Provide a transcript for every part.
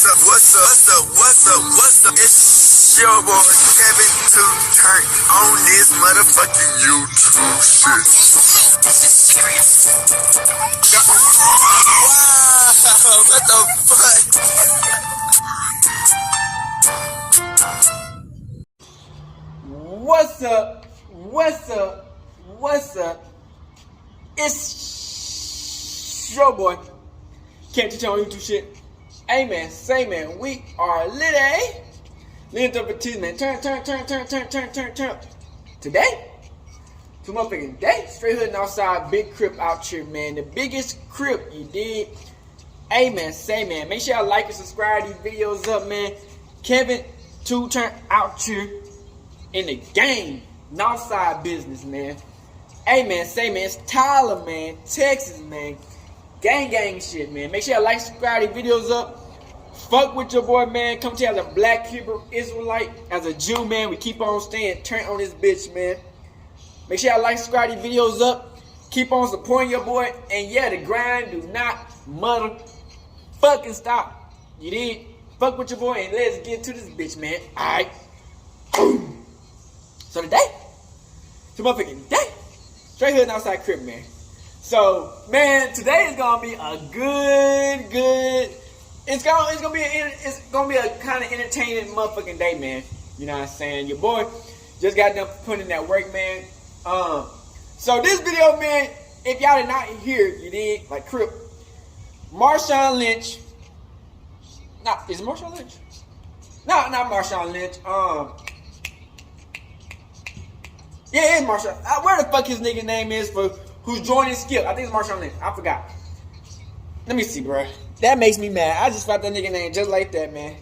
What's up? It's your boy Kevin to turn on this motherfucking YouTube shit. This is serious. Wow, what the fuck? What's up? It's your boy Kevin to turn on YouTube shit. Hey man, say man, we are lit, eh? Lit up for teeth, man. Turn. Today, two motherfucking day, straight hood and outside, big crib out here, man. The biggest crib, you did. Hey man, say man, make sure y'all like and subscribe to these videos up, man. Kevin to turn out here in the game, Northside business, man. Hey man, say man, it's Tyler, man, Texas, man. Gang shit, man. Make sure y'all like, subscribe these videos up. Fuck with your boy, man. Come to you as a black Hebrew Israelite, as a Jew, man. We keep on staying turned on this bitch, man. Make sure y'all like, subscribe these videos up. Keep on supporting your boy. And yeah, the grind do not motherfucking stop. You did? Fuck with your boy and let's get to this bitch, man. Alright. So today, it's a motherfucking day. Straight hood and outside crib, man. So, man, today is gonna be a good. It's gonna be a kind of entertaining motherfucking day, man. You know what I'm saying? Your boy just got done putting in that work, man. So this video, man, if y'all did not hear, you did like crip. Marshawn Lynch. Nah, is it Marshawn Lynch? No, not Marshawn Lynch. Yeah, it's Marshawn. Where the fuck his nigga name is for who's joining Skip? I think it's Marshawn Lynch. I forgot. Let me see, bro. That makes me mad. I just found that nigga name just like that, man.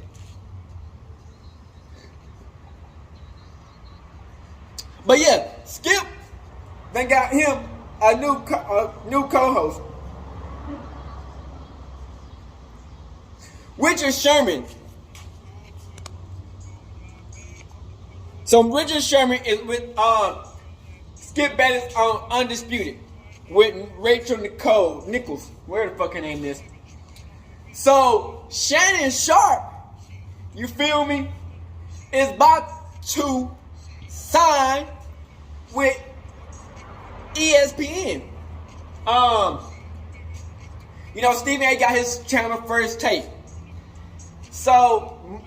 But yeah, Skip then got him a new co-host. Richard Sherman. So Richard Sherman is with Skip Bayless on Undisputed with Rachel Nichols. Where the fuck her name is? So Shannon Sharp, you feel me, is about to sign with Espn. You know, Stephen A got his channel First Take. So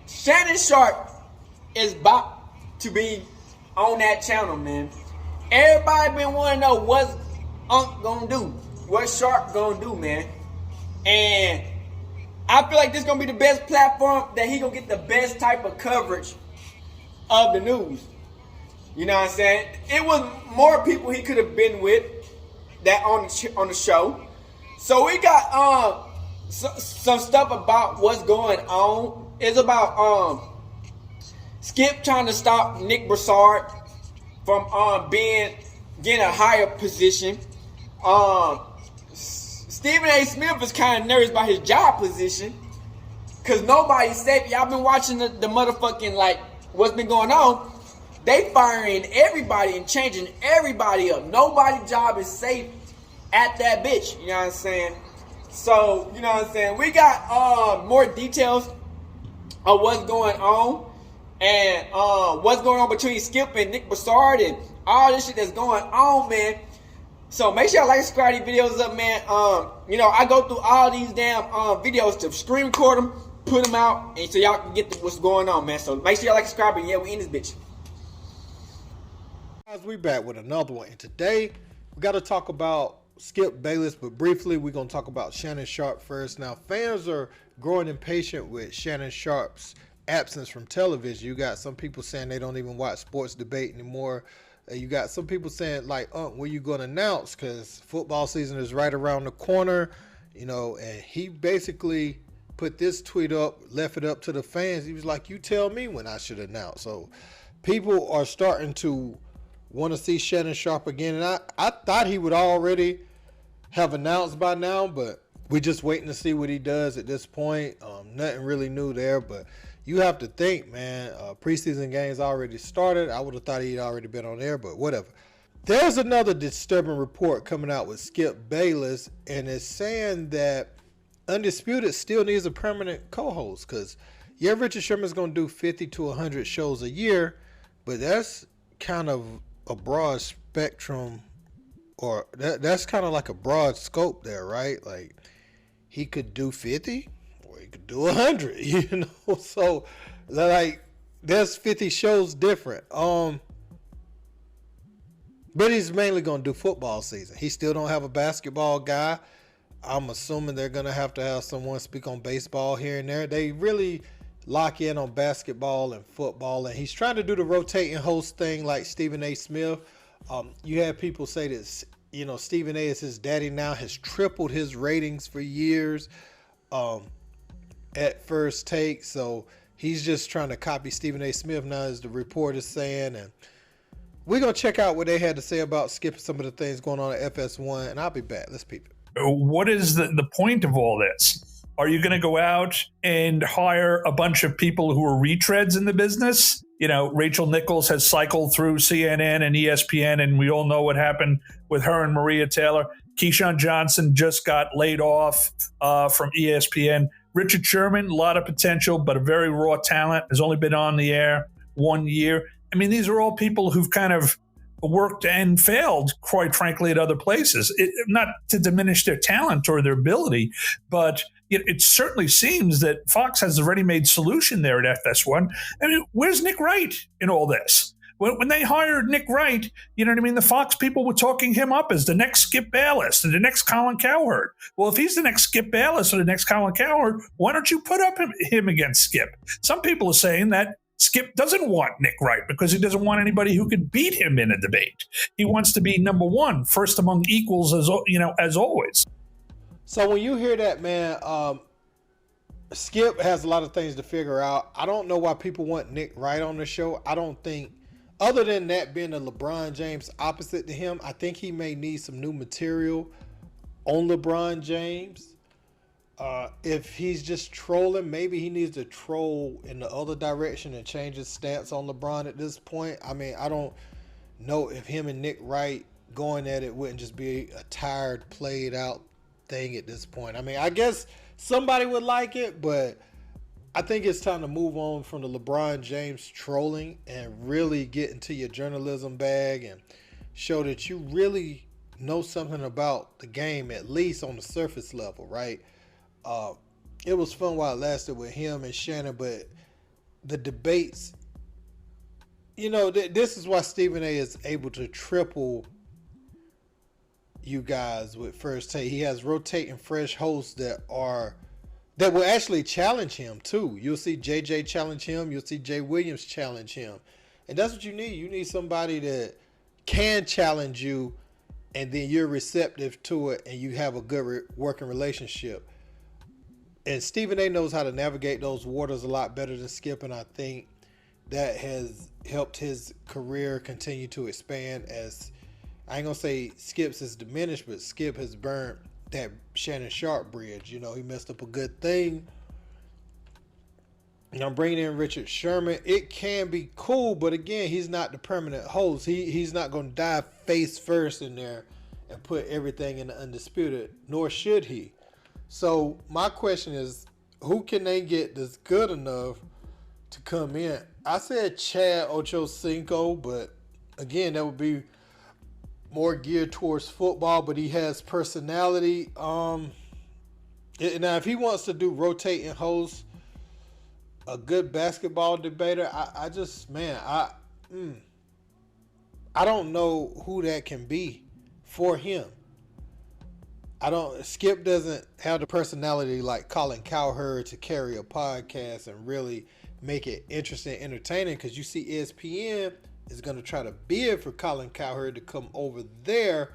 Shannon Sharp is about to be on that channel, man. Everybody been wanting to know what's Unc gonna do, what Sharp gonna do, man. And I feel like this gonna be the best platform that he gonna get the best type of coverage of the news. You know what I'm saying? It was more people he could have been with that on the show. So we got some stuff about what's going on. It's about Skip trying to stop Nick Broussard from getting a higher position. Stephen A. Smith is kind of nervous about his job position because nobody's safe. Y'all been watching the motherfucking, like, what's been going on. They firing everybody and changing everybody up. Nobody's job is safe at that bitch. You know what I'm saying? So, you know what I'm saying? We got more details of what's going on. And what's going on between Skip and Nick Broussard and all this shit that's going on, man. So make sure y'all like, subscribe these videos up, man. You know, I go through all these damn videos to screen record them, put them out, and so y'all can get what's going on, man. So make sure y'all like, subscribe, and yeah, we in this bitch. Guys, we back with another one, and today we got to talk about Skip Bayless, but briefly we're going to talk about Shannon Sharp first. Now, fans are growing impatient with Shannon Sharp's absence from television. You got some people saying they don't even watch sports debate anymore. You got some people saying, like, when you going to announce? Because football season is right around the corner, you know. And he basically put this tweet up, left it up to the fans. He was like, you tell me when I should announce. So people are starting to want to see Shannon Sharp again. And I thought he would already have announced by now, but we're just waiting to see what he does at this point. Nothing really new there, but you have to think, man, preseason games already started. I would have thought he'd already been on there, but whatever. There's another disturbing report coming out with Skip Bayless, and it's saying that Undisputed still needs a permanent co-host because Richard Sherman's going to do 50 to 100 shows a year, but that's kind of a broad spectrum, or that's kind of like a broad scope there, right? Like he could do 50 or he could do 100, you know? So like there's 50 shows different. But he's mainly going to do football season. He still don't have a basketball guy. I'm assuming they're going to have someone speak on baseball here and there. They really lock in on basketball and football, and he's trying to do the rotating host thing like Stephen A. Smith. You have people say that, you know, Stephen A. is his daddy now, has tripled his ratings for years at First Take. So he's just trying to copy Stephen A. Smith now, as the report is saying. And we're going to check out what they had to say about skipping some of the things going on at FS1, and I'll be back. Let's peep it. What is the point of all this? Are you going to go out and hire a bunch of people who are retreads in the business? You know, Rachel Nichols has cycled through CNN and ESPN, and we all know what happened with her and Maria Taylor. Keyshawn Johnson just got laid off from ESPN. Richard Sherman, a lot of potential, but a very raw talent, has only been on the air 1 year. I mean, these are all people who've kind of worked and failed, quite frankly, at other places. Not to diminish their talent or their ability, but it certainly seems that Fox has a ready-made solution there at FS1. I mean, where's Nick Wright in all this? When they hired Nick Wright, you know what I mean? The Fox people were talking him up as the next Skip Bayless and the next Colin Cowherd. Well, if he's the next Skip Bayless or the next Colin Cowherd, why don't you put up him against Skip? Some people are saying that Skip doesn't want Nick Wright because he doesn't want anybody who could beat him in a debate. He wants to be number one, first among equals, as always. So when you hear that, man, Skip has a lot of things to figure out. I don't know why people want Nick Wright on the show. I don't think, other than that being a LeBron James opposite to him, I think he may need some new material on LeBron James. If he's just trolling, maybe he needs to troll in the other direction and change his stance on LeBron at this point. I mean, I don't know if him and Nick Wright going at it wouldn't just be a tired, played out thing at this point. I mean, I guess somebody would like it, but I think it's time to move on from the LeBron James trolling and really get into your journalism bag and show that you really know something about the game, at least on the surface level, right? It was fun while it lasted with him and Shannon, but the debates, you know, this is why Stephen A. is able to triple you guys with First Take. He has rotating fresh hosts that will actually challenge him too. You'll see JJ challenge him. You'll see Jay Williams challenge him. And that's what you need. You need somebody that can challenge you and then you're receptive to it and you have a good working relationship. And Stephen A. knows how to navigate those waters a lot better than Skip, and I think that has helped his career continue to expand. As I ain't gonna say Skip's has diminished, but Skip has burnt that Shannon Sharp bridge. You know, he messed up a good thing. And I'm bringing in Richard Sherman. It can be cool, but again, he's not the permanent host. He's not gonna dive face first in there and put everything in the Undisputed, nor should he. So my question is, who can they get that's good enough to come in? I said Chad Ochocinco, but again, that would be more geared towards football, but he has personality. Now, if he wants to do rotating hosts, a good basketball debater, I don't know who that can be for him. Skip doesn't have the personality like Colin Cowherd to carry a podcast and really make it interesting and entertaining, because you see ESPN is going to try to bid for Colin Cowherd to come over there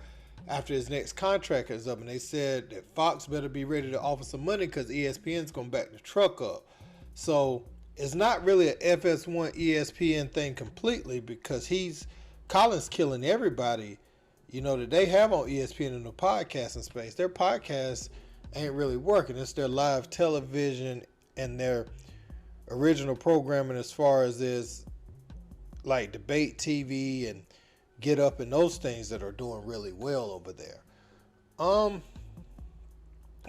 after his next contract is up, and they said that Fox better be ready to offer some money because ESPN's going to back the truck up. So it's not really an FS1 ESPN thing completely, because Colin's killing everybody, you know, that they have on ESPN in the podcasting space. Their podcasts ain't really working. It's their live television and their original programming as far as is like debate TV and Get Up and those things that are doing really well over there.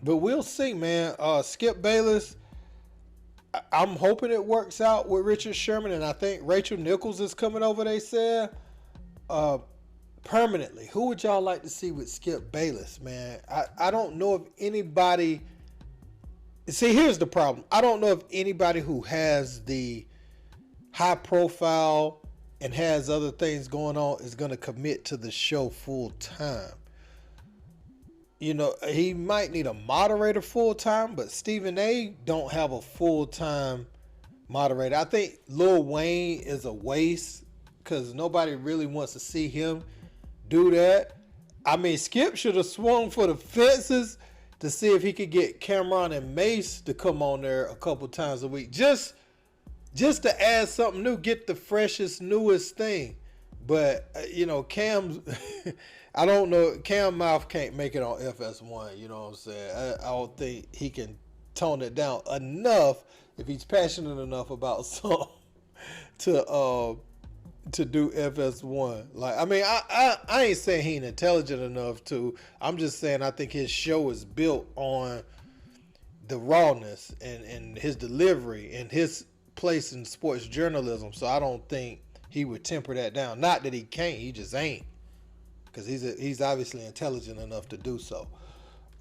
But we'll see, man. Skip Bayless, I'm hoping it works out with Richard Sherman, and I think Rachel Nichols is coming over, they said, permanently. Who would y'all like to see with Skip Bayless, man? I don't know if anybody... See, here's the problem. I don't know if anybody who has the high profile and has other things going on is going to commit to the show full time. You know, he might need a moderator full time, but Stephen A don't have a full time moderator. I think Lil Wayne is a waste because nobody really wants to see him do that. I mean, Skip should have swung for the fences to see if he could get Cameron and Mace to come on there a couple times a week. Just to add something new, get the freshest, newest thing. But, you know, Cam's, I don't know, Cam Mouth can't make it on FS1, you know what I'm saying? I don't think he can tone it down enough if he's passionate enough about something to do FS1. Like, I mean, I ain't saying he ain't intelligent enough to. I'm just saying I think his show is built on the rawness and his delivery and his place in sports journalism. So I don't think he would temper that down. Not that he can't, he just ain't. Because he's obviously intelligent enough to do so.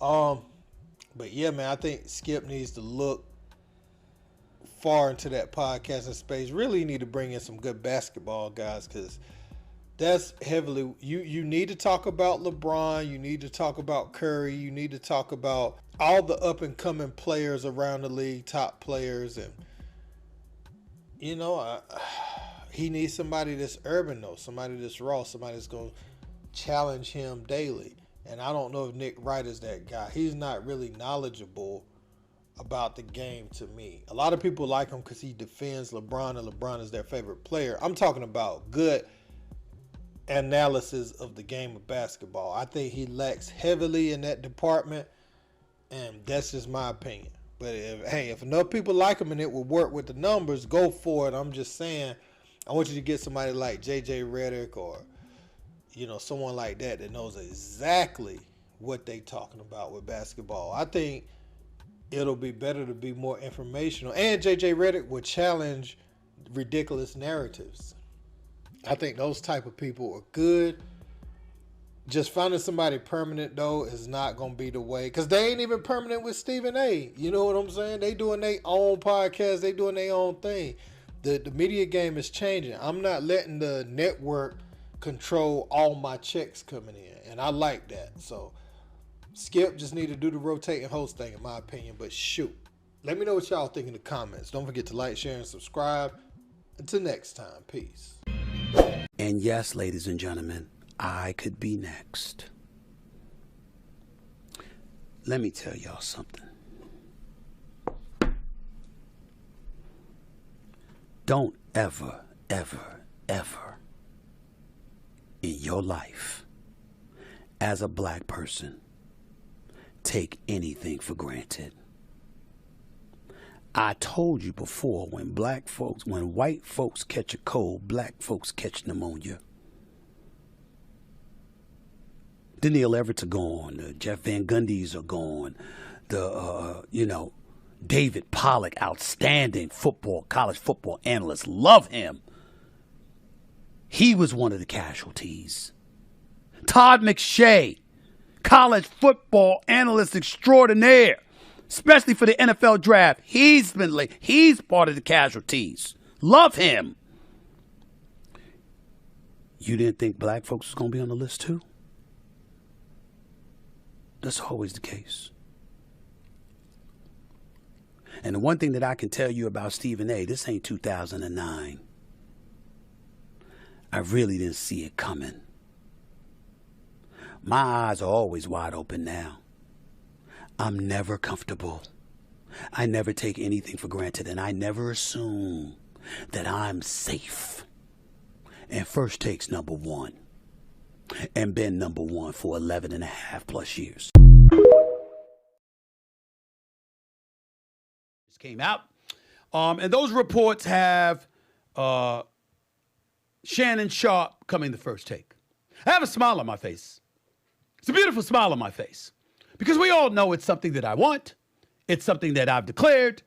But yeah, man, I think Skip needs to look far into that podcasting space. Really need to bring in some good basketball guys, because that's heavily, you need to talk about LeBron, you need to talk about Curry, you need to talk about all the up and coming players around the league, top players, and you know, he needs somebody that's urban though, somebody that's raw, somebody that's going to challenge him daily. And I don't know if Nick Wright is that guy. He's not really knowledgeable about the game to me. A lot of people like him because he defends LeBron and LeBron is their favorite player. I'm talking about good analysis of the game of basketball. I think he lacks heavily in that department, and that's just my opinion. But if enough people like him and it will work with the numbers, go for it. I'm just saying, I want you to get somebody like JJ Redick or, you know, someone like that that knows exactly what they talking about with basketball. I think it'll be better to be more informational. And JJ Redick will challenge ridiculous narratives. I think those type of people are good. Just finding somebody permanent, though, is not going to be the way. Because they ain't even permanent with Stephen A. You know what I'm saying? They doing their own podcast. They doing their own thing. The media game is changing. I'm not letting the network control all my checks coming in. And I like that. So Skip just need to do the rotating host thing, in my opinion. But shoot, let me know what y'all think in the comments. Don't forget to like, share, and subscribe. Until next time, peace. And yes, ladies and gentlemen, I could be next. Let me tell y'all something. Don't ever, ever, ever in your life as a black person take anything for granted. I told you before, when white folks catch a cold, black folks catch pneumonia. The Neil Everett's are gone. The Jeff Van Gundy's are gone. David Pollack, outstanding college football analyst. Love him. He was one of the casualties. Todd McShay, college football analyst extraordinaire, especially for the NFL draft. He's part of the casualties. Love him. You didn't think black folks was going to be on the list too? That's always the case. And the one thing that I can tell you about Stephen A., this ain't 2009. I really didn't see it coming. My eyes are always wide open now. I'm never comfortable. I never take anything for granted, and I never assume that I'm safe. And First Take's number one. And been number one for 11 and a half plus years. This came out. And those reports have Shannon Sharp coming to First Take. I have a smile on my face. It's a beautiful smile on my face. Because we all know it's something that I want. It's something that I've declared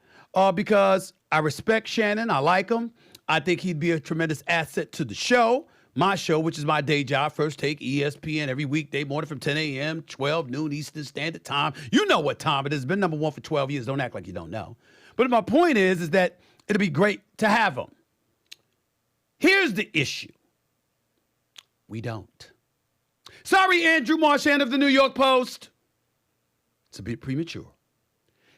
because I respect Shannon. I like him. I think he'd be a tremendous asset to the show. My show, which is my day job, First Take, ESPN, every weekday morning from 10 a.m., 12 noon Eastern Standard Time. You know what time it is. It's been number one for 12 years. Don't act like you don't know. But my point is that it'll be great to have him. Here's the issue. We don't. Sorry, Andrew Marchand of the New York Post. It's a bit premature.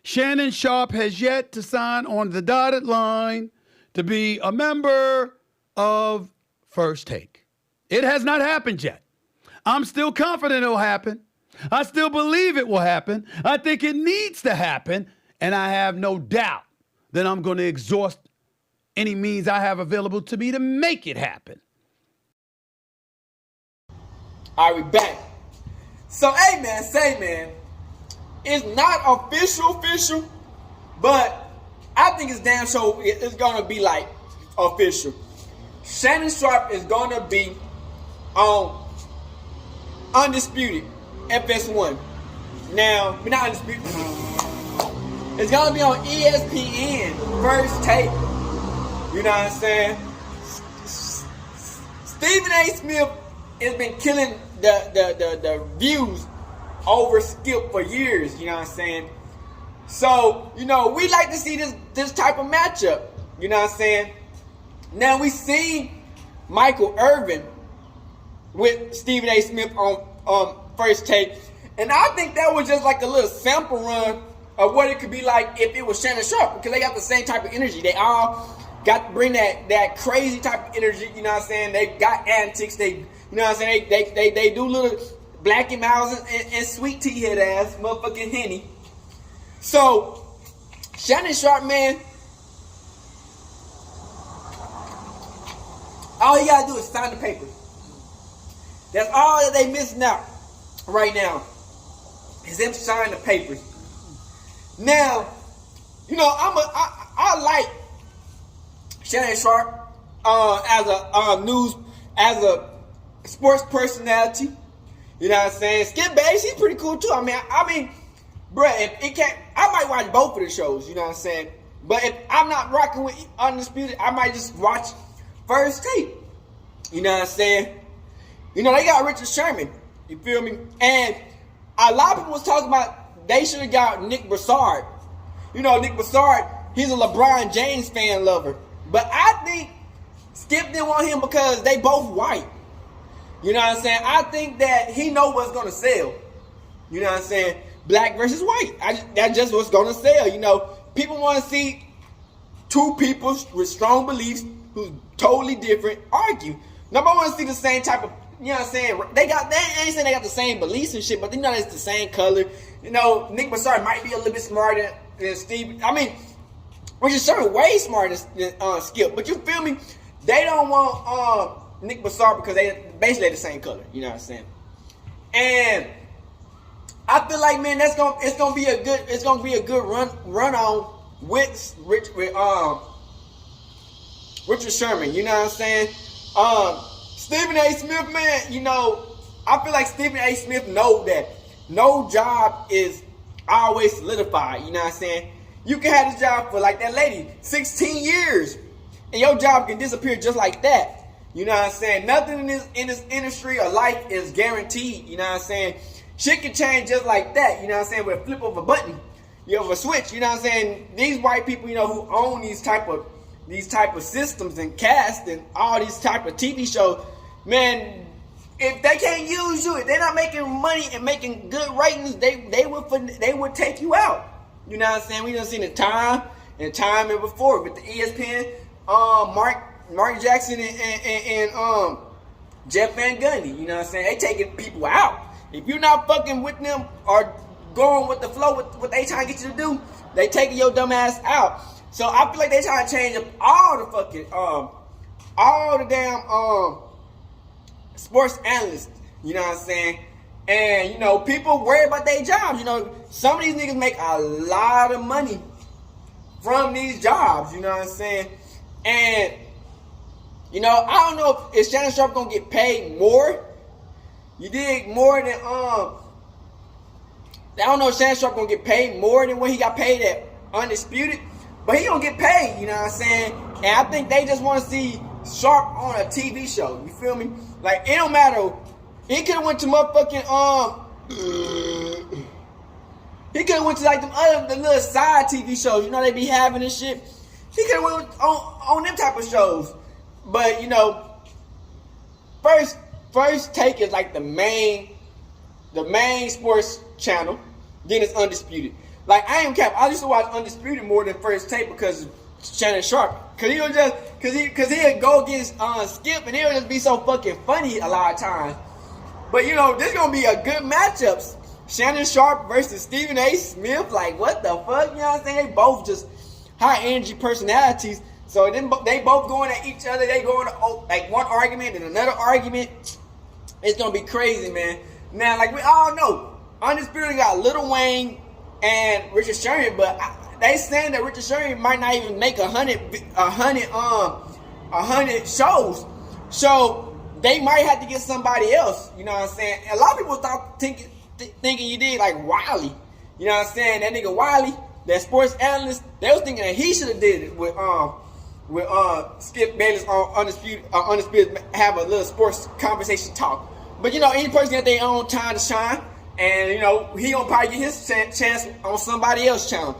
Shannon Sharpe has yet to sign on the dotted line to be a member of First Take. It has not happened yet. I'm still confident it'll happen. I still believe it will happen. I think it needs to happen. And I have no doubt that I'm going to exhaust any means I have available to me to make it happen. All right, we back. So, hey, man, it's not official, but I think it's damn sure it's going to be, like, official. Shannon Sharpe is going to be on Undisputed, FS1. Now, we're not Undisputed. It's going to be on ESPN, First Take. You know what I'm saying? Stephen A. Smith has been killing the views over Skip for years. You know what I'm saying? So, you know, we like to see this type of matchup. You know what I'm saying? Now, we seen Michael Irvin with Stephen A. Smith on First Take. And I think that was just like a little sample run of what it could be like if it was Shannon Sharpe. Because they got the same type of energy. They all got to bring that crazy type of energy. You know what I'm saying? They got antics. They, you know what I'm saying? They do little Blackie Miles and Sweet Tea head ass motherfucking Henny. So, Shannon Sharpe, man, all he got to do is sign the paper. That's all that they missing out right now, is them signing the papers. Now, you know, I like Shannon Sharpe as a sports personality. You know what I'm saying? Skip Bayless, he's pretty cool too. I mean, bruh, if it can't, I might watch both of the shows. You know what I'm saying? But if I'm not rocking with Undisputed, I might just watch First Take. You know what I'm saying? You know, they got Richard Sherman. You feel me? And a lot of people was talking about they should have got Nick Broussard. You know, Nick Broussard, he's a LeBron James fan lover. But I think Skip didn't want him because they both white. You know what I'm saying? I think that he know what's going to sell. You know what I'm saying? Black versus white. That's just what's going to sell. You know, people want to see two people with strong beliefs who's totally different argue. Nobody want to see the same type of, you know what I'm saying? They ain't saying they got the same beliefs and shit, but they know it's the same color. You know, Nick Broussard might be a little bit smarter than Steve. I mean, Richard Sherman way smarter than Skip. But you feel me? They don't want Nick Broussard because they basically the same color. You know what I'm saying? And I feel like, man, it's gonna be a good run on with Richard Sherman. You know what I'm saying? Stephen A. Smith, man, you know, I feel like Stephen A. Smith know that no job is always solidified. You know what I'm saying? You can have this job for, like that lady, 16 years, and your job can disappear just like that. You know what I'm saying? Nothing in this industry or life is guaranteed. You know what I'm saying? Shit can change just like that. You know what I'm saying? With a flip of a button, you have a switch. You know what I'm saying? These white people, you know, who own these type of systems and cast and all these type of TV shows, man, if they can't use you, if they're not making money and making good ratings, they would take you out. You know what I'm saying? We done seen it time and before with the ESPN, Mark Jackson and Jeff Van Gundy. You know what I'm saying? They taking people out. If you're not fucking with them or going with the flow with what they trying to get you to do, they taking your dumb ass out. So I feel like they trying to change up all the damn sports analysts. You know what I'm saying? And, you know, people worry about their jobs. You know, some of these niggas make a lot of money from these jobs. You know what I'm saying? And, you know, I don't know if Shannon Sharpe gonna get paid more. You dig? More than I don't know if Shannon Sharp gonna get paid more than what he got paid at Undisputed, but he gonna get paid, you know what I'm saying? And I think they just want to see Sharp on a TV show. You feel me? Like, it don't matter. He could have went to motherfucking he could have went to like the little side TV shows, you know, they be having and shit. He could have went on them type of shows. But, you know, first take is like the main sports channel. Then it's Undisputed. Like, I ain't cap. I used to watch Undisputed more than First Take because of Shannon Sharp. Cause he'll go against Skip, and he'll just be so fucking funny a lot of times. But, you know, this gonna be a good matchup. Shannon Sharp versus Stephen A. Smith. Like, what the fuck? You know what I'm saying? They both just high energy personalities. So then they both going at each other. They going to like one argument and another argument. It's gonna be crazy, man. Now, like we all know, Undisputed got Lil Wayne and Richard Sherman, but they saying that Richard Sherman might not even make 100 shows. So they might have to get somebody else. You know what I'm saying? A lot of people thinking you did like Wiley. You know what I'm saying? That nigga Wiley, that sports analyst, they was thinking that he should have did it with Skip Bayless on Undisputed, have a little sports conversation talk. But, you know, any person got their own time to shine. And, you know, he gonna probably get his chance on somebody else's channel.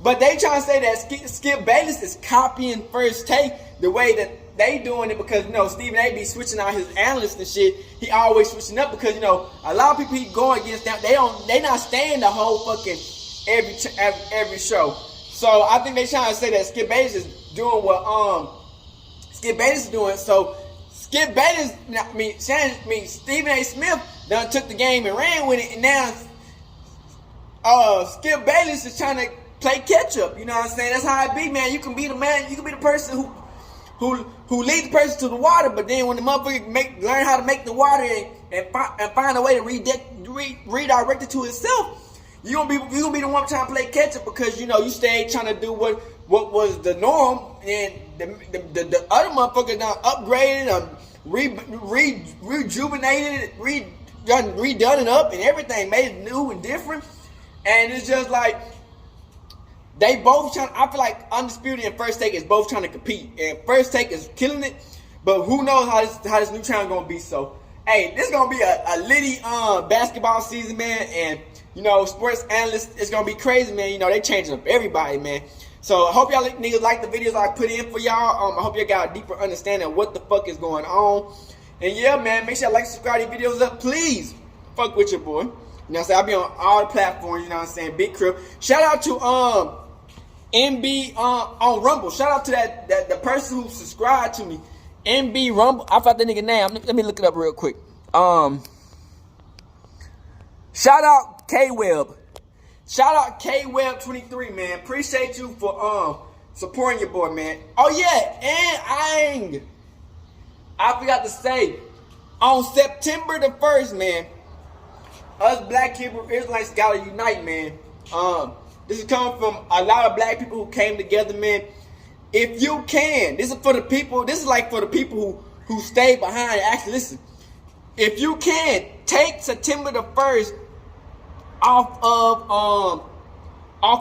But they trying to say that Skip Bayless is copying First Take the way that they doing it, because, you know, Stephen A. be switching out his analysts and shit. He always switching up because, you know, a lot of people he going against them, they not staying the whole fucking every show. So I think they trying to say that Skip Bayless is doing what Skip Bayless is doing. So Skip Bayless, Stephen A. Smith done took the game and ran with it, and now Skip Bayless is trying to play catch up. You know what I'm saying? That's how it be, man. You can be the man. You can be the person who leads the person to the water, but then when the motherfucker learn how to make the water and find a way to redirect it to itself, you gonna be the one trying to play catch up, because, you know, you stay trying to do what was the norm, and the other motherfucker done upgraded, rejuvenated it, redone it up and everything, made it new and different. And it's just like they both trying. I feel like Undisputed and First Take is both trying to compete, and First Take is killing it. But who knows how this new channel gonna be? So, hey, this gonna be a litty basketball season, man. And, you know, sports analysts, it's gonna be crazy, man. You know, they changing up everybody, man. So I hope y'all niggas like the videos I put in for y'all. I hope y'all got a deeper understanding of what the fuck is going on. And yeah, man, make sure y'all like, subscribe these videos up, please. Fuck with your boy. You know what I'm saying? I'll be on all the platforms, you know what I'm saying? Big Crib. Shout out to MB on Rumble. Shout out to the person who subscribed to me. MB Rumble. I forgot the nigga name. Let me look it up real quick. Shout out K-Web. Shout out K-Web23, man. Appreciate you for supporting your boy, man. Oh yeah, and I forgot to say, on September the 1st, man, us Black Hebrew Israelites gotta unite, man. This is coming from a lot of black people who came together, man. If you can, this is for the people. This is like for the people who stayed behind. Actually, listen. If you can, take September the 1st off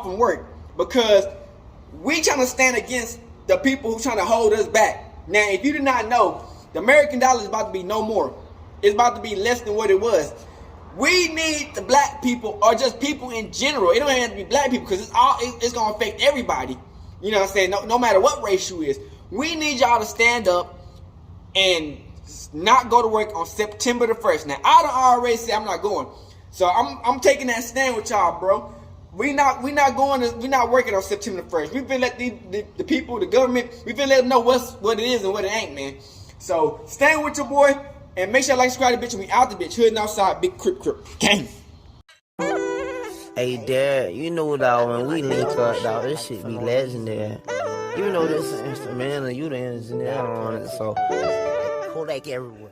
from work, because we trying to stand against the people who trying to hold us back. Now, if you did not know, the American dollar is about to be no more. It's about to be less than what it was. We need the black people, or just people in general. It don't have to be black people, because it's gonna affect everybody. You know what I'm saying? No matter what race you is. We need y'all to stand up and not go to work on September the 1st. Now, I done already said I'm not going. So I'm taking that stand with y'all, bro. We're not working on September the 1st. We've been let the people, the government, we've been let them know what it is and what it ain't, man. So stand with your boy, and make sure you like, subscribe to the bitch, and we out the bitch. Hood and outside, big crip gang. Hey, Dad, you know, dog, when we link up, dog, this shit be legendary. You know this instrumental, you the engineer on it, so Kodak everywhere.